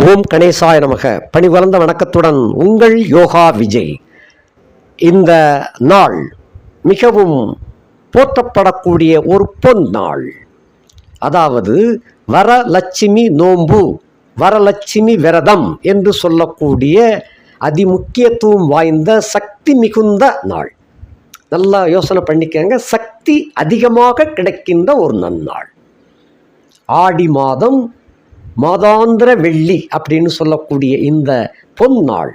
ஓம் கணேசாய நமக. பணிவளர்ந்த வணக்கத்துடன் உங்கள் யோகா விஜய். இந்த நாள் மிகவும் போற்றப்படக்கூடிய ஒரு பொன் நாள். அதாவது வரலட்சுமி நோன்பு, வரலட்சுமி விரதம் என்று சொல்லக்கூடிய அதிமுக்கியத்துவம் வாய்ந்த சக்தி மிகுந்த நாள். நல்லா யோசனை பண்ணிக்கங்க. சக்தி அதிகமாக கிடைக்கின்ற ஒரு நன்னாள். ஆடி மாதம் மாதாந்திர வெள்ளி அப்படின்னு சொல்லக்கூடிய இந்த பொன்னாள்,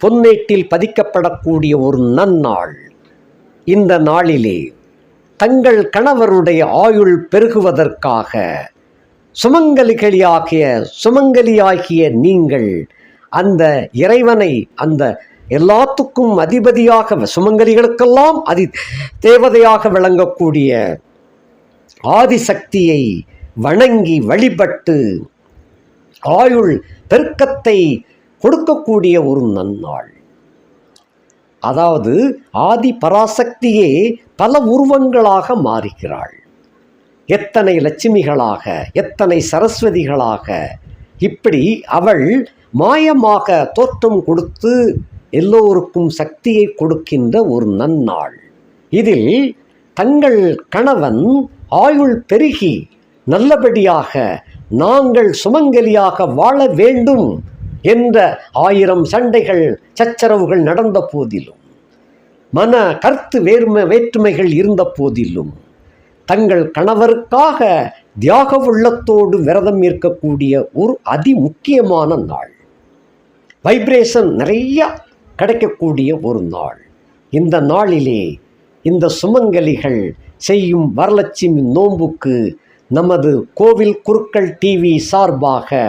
பொன்னேட்டில் பதிக்கப்படக்கூடிய ஒரு நன்னாள். இந்த நாளிலே தங்கள் கணவருடைய ஆயுள் பெருகுவதற்காக சுமங்கலியாகிய நீங்கள் அந்த இறைவனை, அந்த எல்லாத்துக்கும் அதிபதியாக, சுமங்கலிகளுக்கெல்லாம் தேவதையாக விளங்கக்கூடிய ஆதிசக்தியை வணங்கி வழிபட்டு ஆயுள் பெருக்கத்தை கொடுக்கக்கூடிய ஒரு நன்னாள். அதாவது ஆதி பராசக்தியே பல உருவங்களாக மாறுகிறாள். எத்தனை லட்சுமிகளாக, எத்தனை சரஸ்வதிகளாக, இப்படி அவள் மாயமாக தோற்றம் கொடுத்து எல்லோருக்கும் சக்தியை கொடுக்கின்ற ஒரு நன்னாள். இதில் தங்கள் கணவன் ஆயுள் பெருகி நல்லபடியாக நாங்கள் சுமங்கலியாக வாழ வேண்டும் என்ற 1000 சண்டைகள் சச்சரவுகள் நடந்த போதிலும், மன கருத்து வேற்றுமைகள் இருந்த போதிலும், தங்கள் கணவருக்காக தியாக உள்ளத்தோடு விரதம் இருக்கக்கூடிய ஒரு அதிமுக்கியமான நாள். வைப்ரேஷன் நிறைய கிடைக்கக்கூடிய ஒரு நாள். இந்த நாளிலே இந்த சுமங்கலிகள் செய்யும் வரலட்சுமி நோன்புக்கு நமது கோவில் குருக்கள் டிவி சார்பாக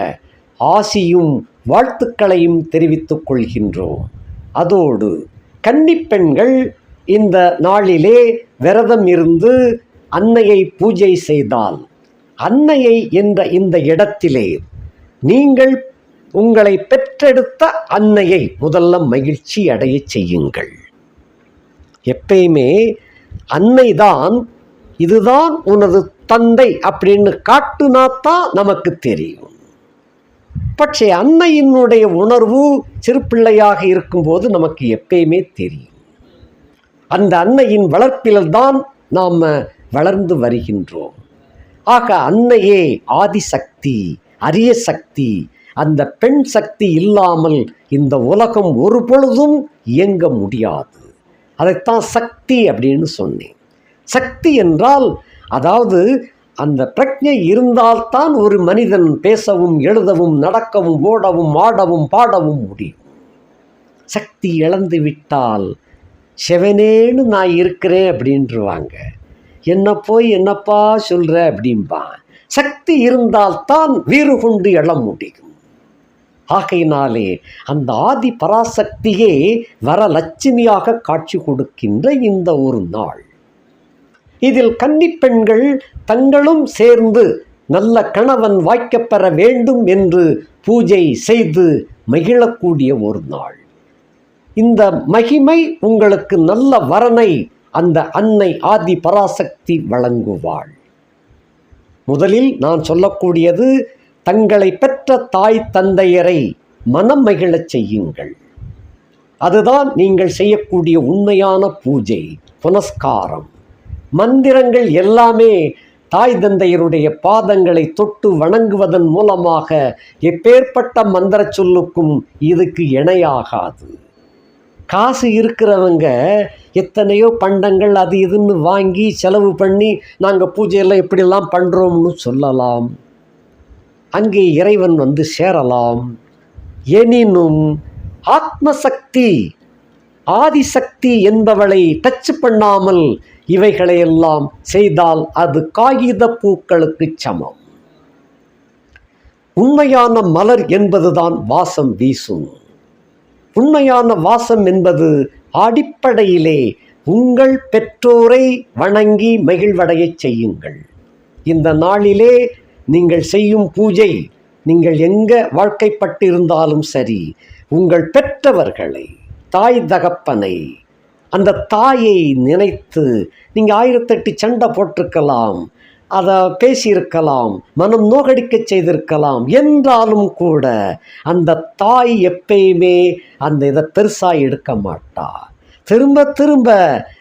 ஆசியும் வாழ்த்துக்களையும் தெரிவித்துக் கொள்கின்றோம். அதோடு கன்னிப்பெண்கள் இந்த நாளிலே விரதம் இருந்து அன்னையை பூஜை செய்தால், அன்னையை என்ற இந்த இடத்திலே நீங்கள் உங்களை பெற்றெடுத்த அன்னையை முதல்ல மகிழ்ச்சி அடைய செய்யுங்கள். எப்பயுமே அன்னைதான், இதுதான் உனது தந்தை அப்படின்னு காட்டுனாத்தான் நமக்கு தெரியும். பட்சே அன்னையினுடைய உணர்வு சிறு பிள்ளையாக இருக்கும்போது நமக்கு எப்பயுமே தெரியும். அந்த அன்னையின் வளர்ப்பில்தான் நாம் வளர்ந்து வருகின்றோம். ஆக அன்னையே ஆதிசக்தி, அரிய சக்தி. அந்த பெண் சக்தி இல்லாமல் இந்த உலகம் ஒரு பொழுதும் இயங்க முடியாது. அதைத்தான் சக்தி அப்படின்னு சொன்னேன். சக்தி என்றால் அதாவது அந்த பிரக்ஞை இருந்தால்தான் ஒரு மனிதன் பேசவும், எழுதவும், நடக்கவும், ஓடவும், ஆடவும், பாடவும் முடியும். சக்தி இழந்து விட்டால் செவனேன்னு நான் இருக்கிறேன் அப்படின்ட்டுருவாங்க. என்ன போய் என்னப்பா சொல்கிற அப்படின்பான். சக்தி இருந்தால்தான் வீறு கொண்டு எழ முடியும். ஆகையினாலே அந்த ஆதி பராசக்தியே வரலட்சுமியாக காட்சி கொடுக்கின்ற இந்த ஒரு நாள். இதில் கன்னிப்பெண்கள் தங்களும் சேர்ந்து நல்ல கணவன் வாய்க்கப்பெற வேண்டும் என்று பூஜை செய்து மகிழக்கூடிய ஒரு நாள். இந்த மகிமை உங்களுக்கு நல்ல வரனை அந்த அன்னை ஆதி பராசக்தி வழங்குவாள். முதலில் நான் சொல்லக்கூடியது, தங்களை பெற்ற தாய் தந்தையரை மனம் மகிழச் செய்யுங்கள். அதுதான் நீங்கள் செய்யக்கூடிய உண்மையான பூஜை, புனஸ்காரம். மந்திரங்கள் எல்லாமே தாய் தந்தையருடைய பாதங்களை தொட்டு வணங்குவதன் மூலமாக எப்பேற்பட்ட மந்திர சொல்லுக்கும் இதுக்கு இணையாகாது. காசு இருக்கிறவங்க எத்தனையோ பண்டங்கள் அது இதுன்னு வாங்கி செலவு பண்ணி நாங்கள் பூஜையெல்லாம் எப்படிலாம் பண்ணுறோம்னு சொல்லலாம். அங்கே இறைவன் வந்து சேரலாம். எனினும் ஆத்மசக்தி, ஆதிசக்தி என்பவளை டச் பண்ணாமல் இவைகளையெல்லாம் செய்தால் அது காகித பூக்களுக்கு சமம். உண்மையான மலர் என்பதுதான் வாசம் வீசும். உண்மையான வாசம் என்பது அடிப்படையிலே உங்கள் பெற்றோரை வணங்கி மகிழ்வடையச் செய்யுங்கள். இந்த நாளிலே நீங்கள் செய்யும் பூஜை, நீங்கள் எங்கே வாழ்க்கைப்பட்டிருந்தாலும் சரி, உங்கள் பெற்றவர்களை, தாய் தகப்பனை, அந்த தாயை நினைத்து நீங்கள் 1008 சண்டை போட்டிருக்கலாம். அதை பேசியிருக்கலாம், மனம் நோகடிக்க செய்திருக்கலாம். என்றாலும் கூட அந்த தாய் எப்பயுமே அந்த இதை பெருசாக எடுக்க மாட்டா. திரும்ப திரும்ப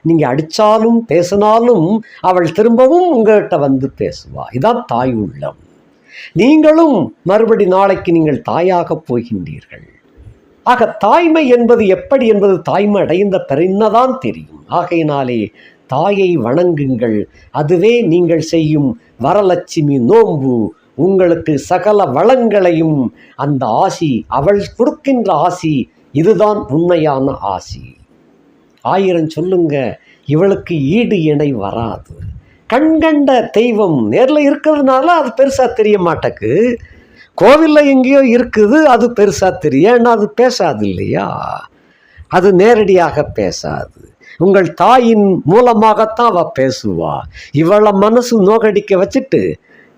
நீங்கள் அடித்தாலும் பேசினாலும் அவள் திரும்பவும் உங்கள்கிட்ட வந்து பேசுவா. இதான் தாய் உள்ளம். நீங்களும் மறுபடி நாளைக்கு நீங்கள் தாயாக போகின்றீர்கள். ஆக தாய்மை என்பது எப்படி என்பது தாய்மை அடைந்த பிறகுதான் தெரியும். ஆகையினாலே தாயை வணங்குங்கள். அதுவே நீங்கள் செய்யும் வரலட்சுமி நோன்பு. உங்களுக்கு சகல வளங்களையும் அந்த ஆசி, அவள் கொடுக்கின்ற ஆசி, இதுதான் உண்மையான ஆசி. 1000 சொல்லுங்க, இவளுக்கு ஈடு இணை வராது. கண்கண்ட தெய்வம் நேரில் இருக்கிறதுனால அது பெருசாக தெரிய மாட்டேக்கு. கோவிலில் எங்கேயோ இருக்குது, அது பெருசாக தெரியும். ஏன்னா அது பேசாது இல்லையா, அது நேரடியாக பேசாது. உங்கள் தாயின் மூலமாகத்தான் அவள் பேசுவா. இவளை மனசு நோகடிக்க வச்சுட்டு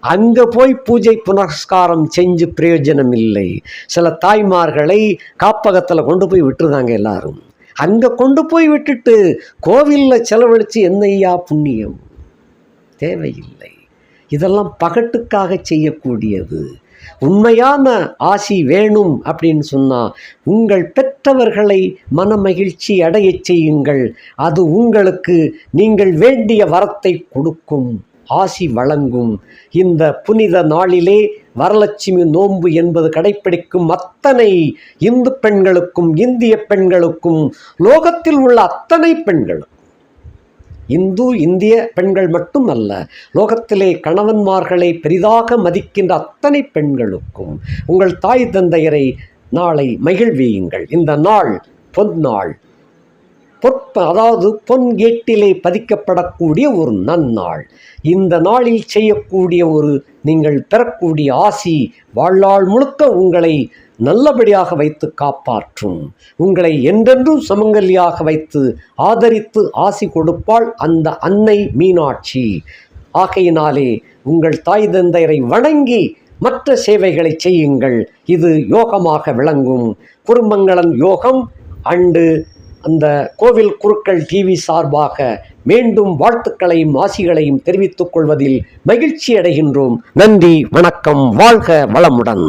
அங்கே போய் பூஜை புனஸ்காரம் செஞ்சு பிரயோஜனம் இல்லை. சில தாய்மார்களை காப்பகத்தில் கொண்டு போய் விட்டுருந்தாங்க எல்லாரும். அங்கே கொண்டு போய் விட்டுட்டு கோவிலில் செலவழித்து என்னையா புண்ணியம்? தேவையில்லை. இதெல்லாம் பகட்டுக்காக செய்யக்கூடியது. உண்மையான ஆசி வேணும் அப்படின்னு சொன்னால் உங்கள் பெற்றவர்களை மனமகிழ்ச்சி அடைய செய்யுங்கள். அது உங்களுக்கு நீங்கள் வேண்டிய வரத்தை கொடுக்கும், ஆசி வழங்கும். இந்த புனித நாளிலே வரலட்சுமி நோன்பு என்பது கடைப்பிடிக்கும் அத்தனை இந்து பெண்களுக்கும், இந்திய பெண்களுக்கும், லோகத்தில் உள்ள அத்தனை பெண்களும், இந்து இந்திய பெண்கள் மட்டுமல்ல, லோகத்திலே கணவன்மார்களை பெரிதாக மதிக்கின்ற அத்தனை பெண்களுக்கும் உங்கள் தாய் தந்தையரை நாளை மகிழ்வியுங்கள். இந்த நாள் பொன்னாள், அதாவது பொன் ஏட்டிலே பதிக்கப்படக்கூடிய ஒரு நன்னாள். இந்த நாளில் செய்யக்கூடிய நீங்கள் பெறக்கூடிய ஆசி வாழ்நாள் முழுக்க உங்களை நல்லபடியாக வைத்து காப்பாற்றும். உங்களை என்றென்றும் சமங்கல்யாக வைத்து ஆதரித்து ஆசி கொடுப்பாள் அந்த அன்னை மீனாட்சி. ஆகையினாலே உங்கள் தாய் தந்தையரை வணங்கி மற்ற சேவைகளை செய்யுங்கள். இது யோகமாக விளங்கும். குருமங்களன் யோகம் அண்டு அந்த கோவில் குருக்கள் டிவி சார்பாக மீண்டும் வாழ்த்துக்களையும் ஆசிகளையும் தெரிவித்துக் கொள்வதில் மகிழ்ச்சி அடைகின்றோம். நன்றி, வணக்கம், வாழ்க வளமுடன்.